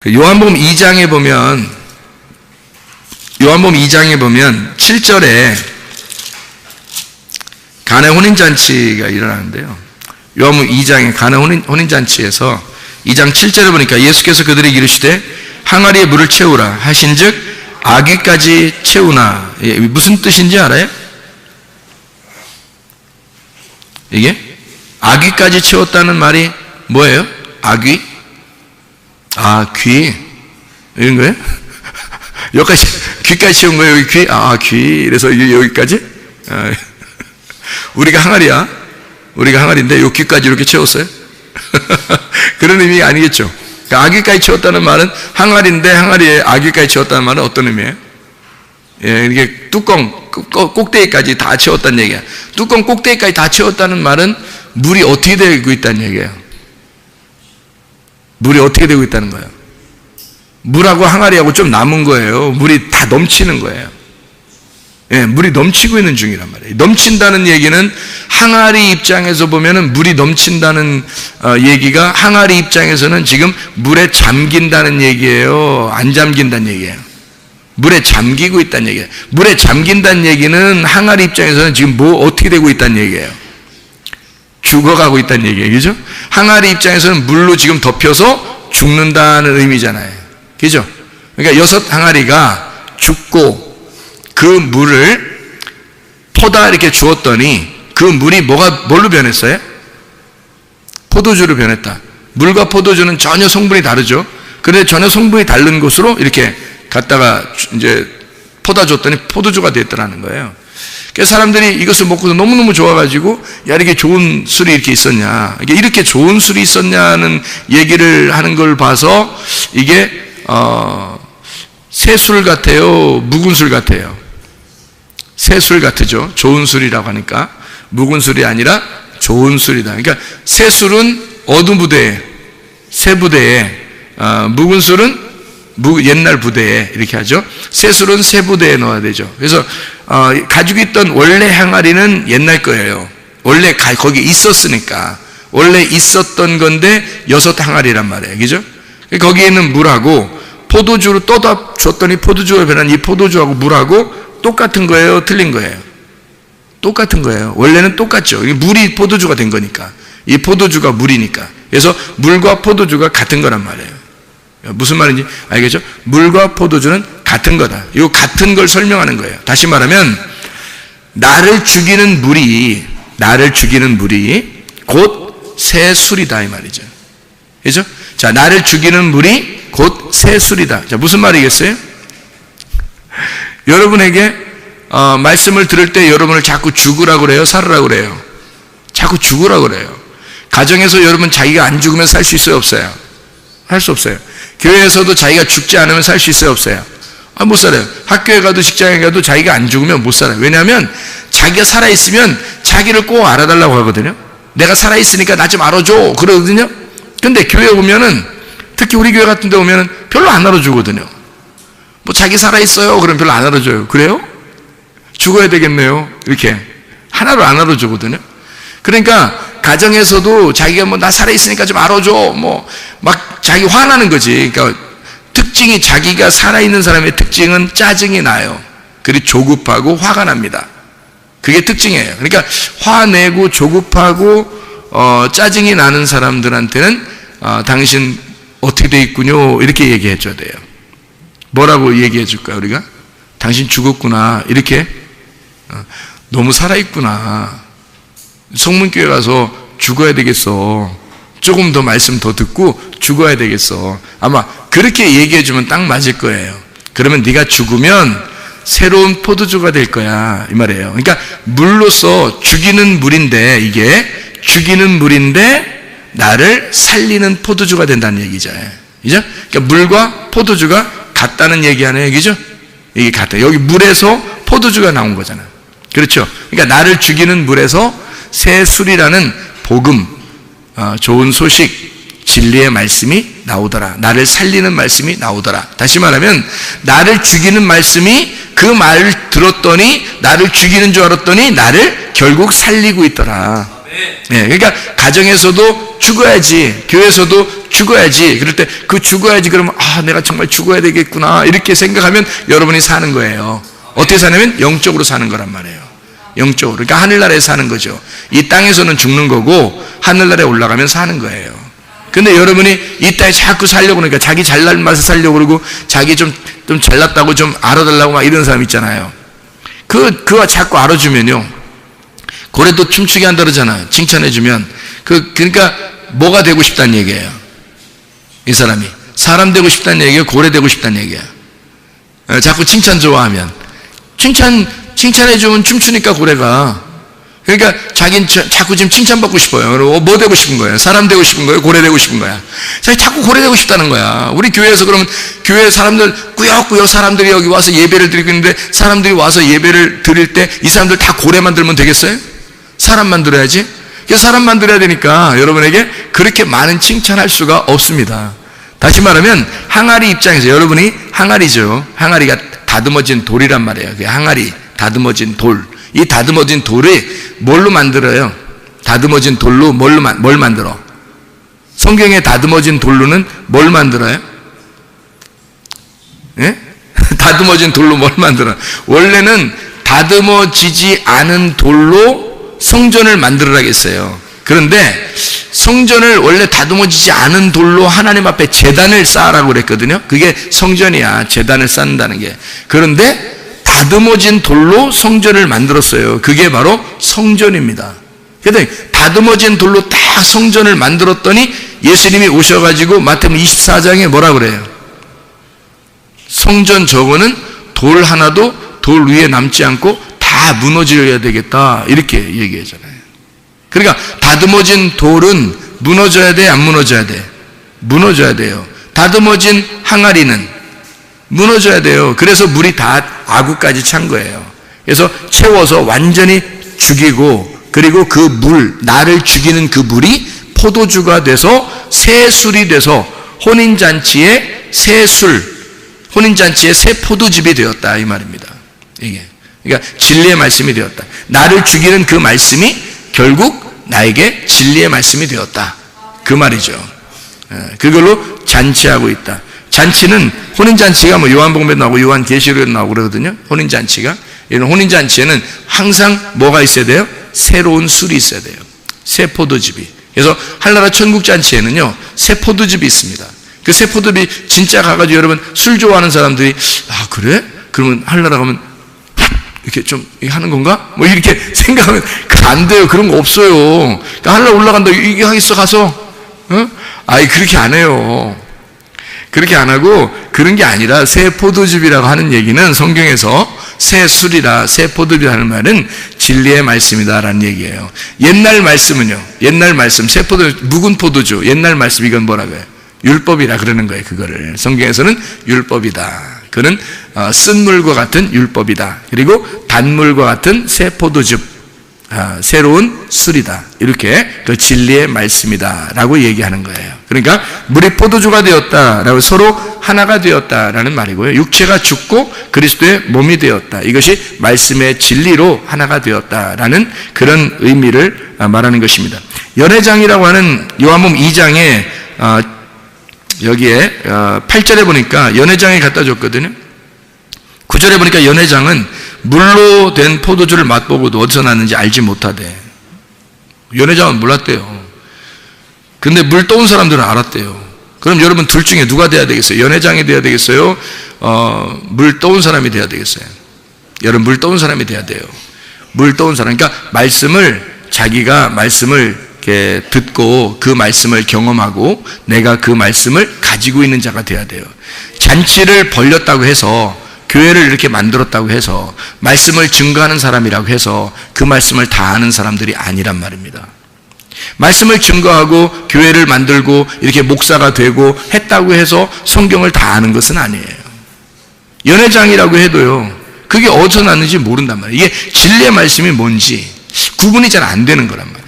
요한복음 2장에 보면 7절에 가나 혼인잔치가 일어나는데요. 요한복음 2장에 가나 혼인잔치에서 2장 7절에 보니까 예수께서 그들에게 이르시되 항아리에 물을 채우라 하신즉 아귀까지 채우나. 무슨 뜻인지 알아요? 이게 아귀까지 채웠다는 말이 뭐예요? 아귀? 귀 이런 거예요? 여기까지 귀까지 채운 거예요. 여기 귀? 귀. 그래서 여기까지? 우리가 항아리인데 요 귀까지 이렇게 채웠어요? 그런 의미가 아니겠죠. 그러니까 아귀까지 채웠다는 말은 항아리인데 항아리에 아귀까지 채웠다는 말은 어떤 의미예요? 이게 뚜껑 꼭대기까지 다 채웠다는 얘기야. 뚜껑 꼭대기까지 다 채웠다는 말은 물이 어떻게 되고 있다는 얘기예요. 물이 어떻게 되고 있다는 거예요? 물하고 항아리하고 좀 남은 거예요. 물이 다 넘치는 거예요. 물이 넘치고 있는 중이란 말이에요. 넘친다는 얘기는 항아리 입장에서 보면은 물이 넘친다는 얘기가 항아리 입장에서는 지금 물에 잠긴다는 얘기예요. 안 잠긴다는 얘기예요. 물에 잠기고 있다는 얘기예요. 물에 잠긴다는 얘기는 항아리 입장에서는 지금 어떻게 되고 있다는 얘기예요. 죽어가고 있다는 얘기예요. 그죠? 항아리 입장에서는 물로 지금 덮여서 죽는다는 의미잖아요. 그죠? 그러니까 6 항아리가 죽고 그 물을 퍼다 이렇게 주었더니 그 물이 뭘로 변했어요? 포도주로 변했다. 물과 포도주는 전혀 성분이 다르죠. 그런데 전혀 성분이 다른 곳으로 이렇게 갖다가 이제 퍼다 줬더니 포도주가 됐더라는 거예요. 그래서 사람들이 이것을 먹고서 너무너무 좋아가지고 야 이렇게 좋은 술이 이렇게 있었냐, 이렇게 좋은 술이 있었냐는 얘기를 하는 걸 봐서 이게 새술 같아요, 묵은 술 같아요? 새술 같으죠. 좋은 술이라고 하니까. 묵은 술이 아니라 좋은 술이다. 그러니까 새술은 어두 부대에, 새 부대에, 묵은 술은 옛날 부대에 이렇게 하죠. 새술은 새 부대에 넣어야 되죠. 그래서 가지고 있던 원래 항아리는 옛날 거예요. 원래 거기 있었으니까. 원래 있었던 건데 6 항아리란 말이에요. 그죠? 거기에 있는 물하고 포도주로 떠다 줬더니 포도주가 변한 이 포도주하고 물하고 똑같은 거예요? 틀린 거예요? 똑같은 거예요. 원래는 똑같죠. 물이 포도주가 된 거니까. 이 포도주가 물이니까. 그래서 물과 포도주가 같은 거란 말이에요. 무슨 말인지 알겠죠? 물과 포도주는 같은 거다. 이 같은 걸 설명하는 거예요. 다시 말하면 나를 죽이는 물이 곧 새 술이다 이 말이죠. 그렇죠? 자, 나를 죽이는 물이 곧 새 술이다. 자, 무슨 말이겠어요? 여러분에게 말씀을 들을 때 여러분을 자꾸 죽으라고 그래요? 살으라고 그래요? 자꾸 죽으라고 그래요. 가정에서 여러분 자기가 안 죽으면 살 수 있어요? 없어요? 할 수 없어요. 교회에서도 자기가 죽지 않으면 살 수 있어요? 없어요? 못 살아요. 학교에 가도 직장에 가도 자기가 안 죽으면 못 살아요. 왜냐하면 자기가 살아있으면 자기를 꼭 알아달라고 하거든요. 내가 살아있으니까 나 좀 알아줘 그러거든요. 근데 교회 오면은, 특히 우리 교회 같은 데 오면은 별로 안 알아주거든요. 자기 살아있어요 그럼 별로 안 알아줘요. 그래요? 죽어야 되겠네요. 이렇게 하나로 안 알아주거든요. 그러니까 가정에서도 자기가 나 살아있으니까 좀 알아줘 막 자기 화나는 거지. 그러니까 특징이, 자기가 살아있는 사람의 특징은 짜증이 나요. 그리고 조급하고 화가 납니다. 그게 특징이에요. 그러니까 화내고 조급하고 짜증이 나는 사람들한테는 당신 어떻게 돼 있군요 이렇게 얘기해 줘야 돼요. 뭐라고 얘기해 줄까요? 우리가 당신 죽었구나 이렇게, 너무 살아있구나, 성문교회 가서 죽어야 되겠어, 조금 더 말씀 더 듣고 죽어야 되겠어, 아마 그렇게 얘기해 주면 딱 맞을 거예요. 그러면 네가 죽으면 새로운 포도주가 될 거야 이 말이에요. 그러니까 물로서 죽이는 물인데, 이게 죽이는 물인데 나를 살리는 포도주가 된다는 얘기죠. 그죠? 그러니까 물과 포도주가 같다는 얘기 하는 얘기죠. 이게 같아. 여기 물에서 포도주가 나온 거잖아. 그렇죠? 그러니까 나를 죽이는 물에서 새 술이라는 복음, 좋은 소식, 진리의 말씀이 나오더라. 나를 살리는 말씀이 나오더라. 다시 말하면 나를 죽이는 말씀이, 그 말을 들었더니 나를 죽이는 줄 알았더니 나를 결국 살리고 있더라. 그러니까 가정에서도 죽어야지, 교회에서도 죽어야지. 그럴 때 그 죽어야지 그러면 내가 정말 죽어야 되겠구나 이렇게 생각하면 여러분이 사는 거예요. 어떻게 사냐면 영적으로 사는 거란 말이에요. 영적으로. 그러니까 하늘나라에 사는 거죠. 이 땅에서는 죽는 거고 하늘나라에 올라가면 사는 거예요. 근데 여러분이 이 땅에 자꾸 살려고 그러니까 자기 잘난 맛에 살려고 그러고 자기 좀 잘났다고 좀 알아달라고 막 이런 사람 있잖아요. 그거 자꾸 알아주면요. 고래도 춤추게 한다 그러잖아요. 칭찬해주면. 그러니까 뭐가 되고 싶다는 얘기예요. 이 사람이. 사람 되고 싶다는 얘기예요. 고래 되고 싶다는 얘기예요. 자꾸 칭찬 좋아하면. 칭찬해주면 춤추니까 고래가. 그러니까 자기는 자꾸 지금 칭찬받고 싶어요. 그리고 뭐 되고 싶은 거예요? 사람 되고 싶은 거예요? 고래 되고 싶은 거야? 자꾸 고래 되고 싶다는 거야. 우리 교회에서 그러면 교회 사람들 꾸역꾸역 사람들이 여기 와서 예배를 드리고 있는데 사람들이 와서 예배를 드릴 때 이 사람들 다 고래 만들면 되겠어요? 사람 만들어야지. 그래서 사람 만들어야 되니까 여러분에게 그렇게 많은 칭찬할 수가 없습니다. 다시 말하면 항아리 입장에서 여러분이 항아리죠. 항아리가 다듬어진 돌이란 말이에요. 그 항아리 다듬어진 돌. 이 다듬어진 돌이 뭘로 만들어요? 다듬어진 돌로 뭘 만들어? 성경에 다듬어진 돌로는 뭘 만들어요? 예? 다듬어진 돌로 뭘 만들어요? 원래는 다듬어지지 않은 돌로 성전을 만들으라겠어요. 그런데 성전을 원래 다듬어지지 않은 돌로 하나님 앞에 제단을 쌓으라고 그랬거든요. 그게 성전이야. 제단을 쌓는다는 게. 그런데 다듬어진 돌로 성전을 만들었어요. 그게 바로 성전입니다. 그런데 다듬어진 돌로 딱 성전을 만들었더니 예수님이 오셔가지고 마태복음 24장에 뭐라 그래요? 성전 저거는 돌 하나도 돌 위에 남지 않고 다 무너져야 되겠다 이렇게 얘기하잖아요. 그러니까 다듬어진 돌은 무너져야 돼? 안 무너져야 돼? 무너져야 돼요. 다듬어진 항아리는 무너져야 돼요. 그래서 물이 다 아구까지 찬 거예요. 그래서 채워서 완전히 죽이고 그리고 그 물, 나를 죽이는 그 물이 포도주가 돼서 새 술이 돼서 혼인잔치의 새 술, 혼인잔치의 새 포도즙이 되었다 이 말입니다. 이게 그러니까 진리의 말씀이 되었다. 나를 죽이는 그 말씀이 결국 나에게 진리의 말씀이 되었다 그 말이죠. 그걸로 잔치하고 있다. 잔치는 혼인잔치가 뭐 요한복음에 나오고 요한계시록에 나오고 그러거든요. 혼인잔치가. 이런 혼인잔치에는 항상 뭐가 있어야 돼요? 새로운 술이 있어야 돼요. 새 포도즙이. 그래서 한나라 천국잔치에는요 새 포도즙이 있습니다. 그 새 포도즙이 진짜 가가지고 여러분 술 좋아하는 사람들이 그래? 그러면 한나라 가면 이렇게 좀 하는 건가? 뭐 이렇게 생각하면 안 돼요. 그런 거 없어요. 그러니까 한나라 올라간다 이게 하겠어 가서? 그렇게 안 해요. 그렇게 안 하고 그런 게 아니라 새 포도즙이라고 하는 얘기는 성경에서 새 술이라 새 포도즙이라는 말은 진리의 말씀이다라는 얘기예요. 옛날 말씀은요. 옛날 말씀 새 포도즙 묵은 포도주 옛날 말씀 이건 뭐라고 해요? 율법이라 그러는 거예요. 그거를 성경에서는 율법이다. 그는 쓴물과 같은 율법이다. 그리고 단물과 같은 새 포도즙 새로운 술이다. 이렇게 그 진리의 말씀이다라고 얘기하는 거예요. 그러니까 물이 포도주가 되었다라고 서로 하나가 되었다라는 말이고요. 육체가 죽고 그리스도의 몸이 되었다. 이것이 말씀의 진리로 하나가 되었다라는 그런 의미를 말하는 것입니다. 연회장이라고 하는 요한복음 2장에 여기에 8절에 보니까 연회장에 갖다 줬거든요. 9절에 보니까 연회장은 물로 된 포도주를 맛보고도 어디서 났는지 알지 못하대. 연회장은 몰랐대요. 근데 물 떠온 사람들은 알았대요. 그럼 여러분 둘 중에 누가 돼야 되겠어요? 연회장이 돼야 되겠어요? 물 떠온 사람이 돼야 되겠어요? 여러분 물 떠온 사람이 돼야 돼요. 물 떠온 사람. 그러니까 자기가 말씀을 이렇게 듣고 그 말씀을 경험하고 내가 그 말씀을 가지고 있는 자가 돼야 돼요. 잔치를 벌렸다고 해서 교회를 이렇게 만들었다고 해서 말씀을 증거하는 사람이라고 해서 그 말씀을 다 아는 사람들이 아니란 말입니다. 말씀을 증거하고 교회를 만들고 이렇게 목사가 되고 했다고 해서 성경을 다 아는 것은 아니에요. 연회장이라고 해도요 그게 어디서 났는지 모른단 말이에요. 이게 진리의 말씀이 뭔지 구분이 잘 안 되는 거란 말이에요.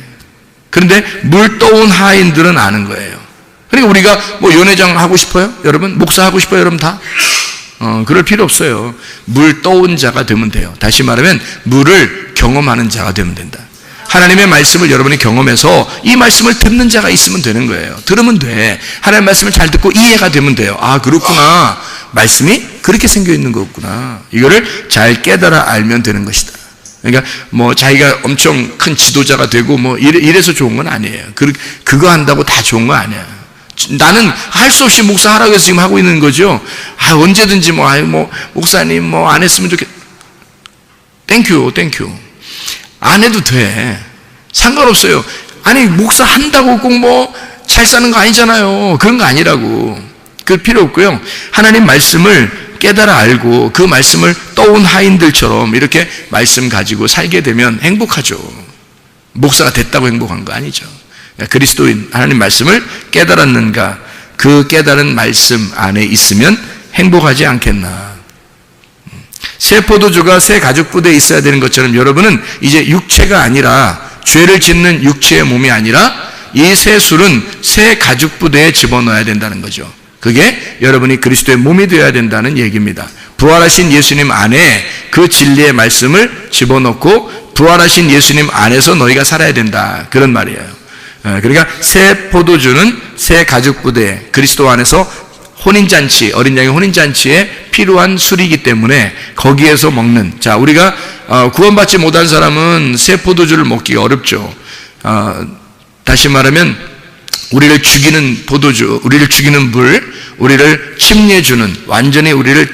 그런데 물 떠온 하인들은 아는 거예요. 그러니까 우리가 뭐 연회장 하고 싶어요? 여러분 목사 하고 싶어요? 여러분 다? 그럴 필요 없어요. 물 떠온 자가 되면 돼요. 다시 말하면 물을 경험하는 자가 되면 된다. 하나님의 말씀을 여러분이 경험해서 이 말씀을 듣는 자가 있으면 되는 거예요. 들으면 돼. 하나님의 말씀을 잘 듣고 이해가 되면 돼요. 아, 그렇구나. 말씀이 그렇게 생겨 있는 거구나. 이거를 잘 깨달아 알면 되는 것이다. 그러니까 뭐 자기가 엄청 큰 지도자가 되고 뭐 이래서 좋은 건 아니에요. 그거 한다고 다 좋은 거 아니야. 나는 할 수 없이 목사하라고 해서 지금 하고 있는 거죠. 아, 언제든지 뭐 목사님 뭐 안 했으면 좋겠. 땡큐. 안 해도 돼. 상관없어요. 아니, 목사 한다고 꼭 뭐 잘 사는 거 아니잖아요. 그런 거 아니라고. 그 필요 없고요. 하나님 말씀을 깨달아 알고 그 말씀을 떠온 하인들처럼 이렇게 말씀 가지고 살게 되면 행복하죠. 목사가 됐다고 행복한 거 아니죠. 그리스도인 하나님 말씀을 깨달았는가, 그 깨달은 말씀 안에 있으면 행복하지 않겠나. 새 포도주가 새 가죽 부대에 있어야 되는 것처럼 여러분은 이제 육체가 아니라, 죄를 짓는 육체의 몸이 아니라 이 새 술은 새 가죽 부대에 집어넣어야 된다는 거죠. 그게 여러분이 그리스도의 몸이 되어야 된다는 얘기입니다. 부활하신 예수님 안에 그 진리의 말씀을 집어넣고 부활하신 예수님 안에서 너희가 살아야 된다, 그런 말이에요. 그러니까 새 포도주는 새 가죽 부대, 그리스도 안에서 혼인잔치, 어린 양의 혼인잔치에 필요한 술이기 때문에 거기에서 먹는, 자, 우리가 구원받지 못한 사람은 새 포도주를 먹기가 어렵죠. 다시 말하면 우리를 죽이는 포도주, 우리를 죽이는 물, 우리를 침례주는, 완전히 우리를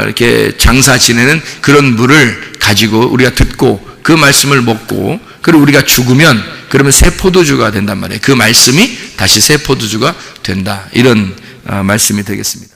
이렇게 장사 지내는 그런 물을 가지고 우리가 듣고 그 말씀을 먹고, 그리고 우리가 죽으면 그러면 새 포도주가 된단 말이에요. 그 말씀이 다시 새 포도주가 된다, 이런 말씀이 되겠습니다.